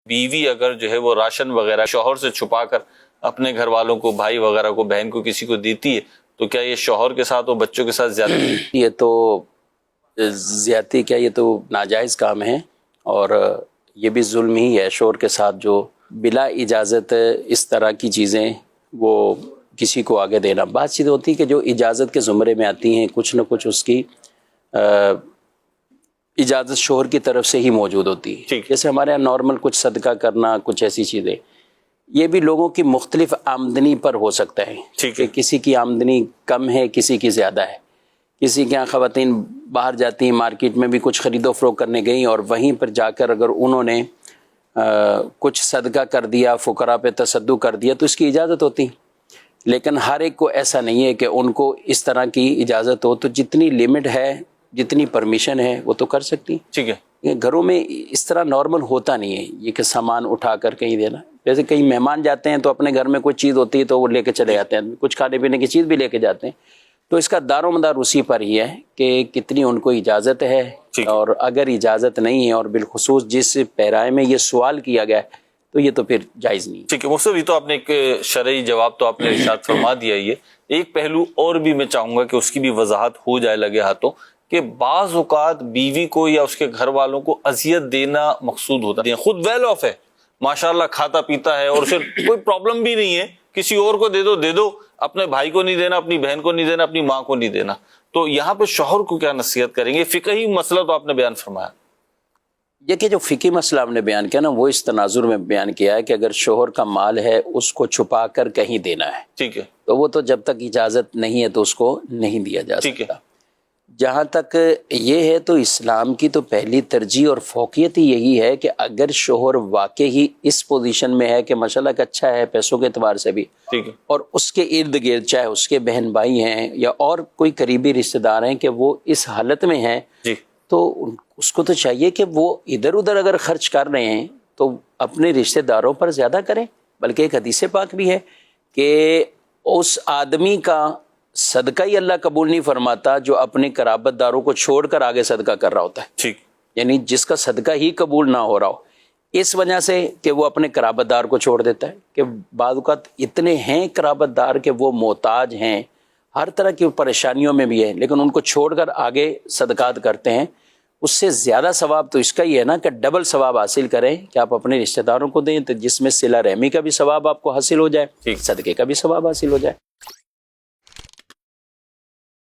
بیوی اگر جو ہے وہ راشن وغیرہ شوہر سے چھپا کر اپنے گھر والوں کو، بھائی وغیرہ کو، بہن کو، کسی کو دیتی ہے تو کیا یہ شوہر کے ساتھ اور بچوں کے ساتھ زیادتی؟ یہ تو زیادتی کیا، یہ تو ناجائز کام ہے، اور یہ بھی ظلم ہی ہے شوہر کے ساتھ جو بلا اجازت اس طرح کی چیزیں وہ کسی کو آگے دینا۔ بات چیز ہوتی ہے کہ جو اجازت کے زمرے میں آتی ہیں کچھ نہ کچھ اس کی اجازت شوہر کی طرف سے ہی موجود ہوتی ہے۔ جیسے ہمارے یہاں نارمل کچھ صدقہ کرنا، کچھ ایسی چیزیں، یہ بھی لوگوں کی مختلف آمدنی پر ہو سکتا ہے کہ کسی کی آمدنی کم ہے، کسی کی زیادہ ہے۔ کسی کے یہاں خواتین باہر جاتی ہیں، مارکیٹ میں بھی کچھ خرید و فروخت کرنے گئیں اور وہیں پر جا کر اگر انہوں نے کچھ صدقہ کر دیا، فقراء پہ تصدق کر دیا تو اس کی اجازت ہوتی، لیکن ہر ایک کو ایسا نہیں ہے کہ ان کو اس طرح کی اجازت ہو۔ تو جتنی لمٹ ہے، جتنی پرمیشن ہے وہ تو کر سکتی۔ ٹھیک ہے، گھروں میں اس طرح نارمل ہوتا نہیں ہے یہ کہ سامان اٹھا کر کہیں دینا۔ جیسے کئی مہمان جاتے ہیں تو اپنے گھر میں کوئی چیز ہوتی ہے تو وہ لے کے چلے جاتے ہیں، کچھ کھانے پینے کی چیز بھی لے کے جاتے ہیں، تو اس کا دار و مدار اسی پر ہی ہے کہ کتنی ان کو اجازت ہے، اور اگر اجازت نہیں ہے اور بالخصوص جس پیرائے میں یہ سوال کیا گیا ہے تو یہ تو پھر جائز نہیں۔ ٹھیک ہے مفتی صاحب، یہ تو آپ نے ایک شرعی جواب تو آپ نے ارشاد فرما دیا۔ یہ ایک پہلو اور بھی میں چاہوں گا کہ اس کی بھی وضاحت ہو جائے لگے ہاتھوں، کہ بعض اوقات بیوی کو یا اس کے گھر والوں کو اذیت دینا مقصود ہوتا ہے، خود ویل آف ہے، ماشاءاللہ کھاتا پیتا ہے اور اسے کوئی پرابلم بھی نہیں ہے، کسی اور کو دے دو، اپنے بھائی کو نہیں دینا، اپنی بہن کو نہیں دینا، اپنی ماں کو نہیں دینا، تو یہاں پہ شوہر کو کیا نصیحت کریں گے؟ فقہی مسئلہ تو آپ نے بیان فرمایا۔ یہ کہ جو فقہی مسئلہ ہم نے بیان کیا نا، وہ اس تناظر میں بیان کیا ہے کہ اگر شوہر کا مال ہے اس کو چھپا کر کہیں دینا ہے، ٹھیک ہے، تو وہ تو جب تک اجازت نہیں ہے تو اس کو نہیں دیا جا سکتا۔ جہاں تک یہ ہے تو اسلام کی تو پہلی ترجیح اور فوقیت ہی یہی ہے کہ اگر شوہر واقعی ہی اس پوزیشن میں ہے کہ ماشاءاللہ کہ اچھا ہے پیسوں کے اعتبار سے بھی، اور اس کے ارد گرد چاہے اس کے بہن بھائی ہیں یا اور کوئی قریبی رشتہ دار ہیں کہ وہ اس حالت میں ہیں، تو اس کو تو چاہیے کہ وہ ادھر ادھر اگر خرچ کر رہے ہیں تو اپنے رشتہ داروں پر زیادہ کریں۔ بلکہ ایک حدیث پاک بھی ہے کہ اس آدمی کا صدقہ ہی اللہ قبول نہیں فرماتا جو اپنے قرابت داروں کو چھوڑ کر آگے صدقہ کر رہا ہوتا ہے، یعنی جس کا صدقہ ہی قبول نہ ہو رہا ہو، اس وجہ سے کہ وہ اپنے قرابت دار کو چھوڑ دیتا ہے۔ کہ بعض اوقات اتنے ہیں قرابت دار کہ وہ محتاج ہیں، ہر طرح کی پریشانیوں میں بھی ہیں، لیکن ان کو چھوڑ کر آگے صدقات کرتے ہیں۔ اس سے زیادہ ثواب تو اس کا ہی ہے نا کہ ڈبل ثواب حاصل کریں کہ آپ اپنے رشتہ داروں کو دیں، تو جس میں صلہ رحمی کا بھی ثواب آپ کو حاصل ہو جائے، صدقے کا بھی ثواب حاصل ہو جائے۔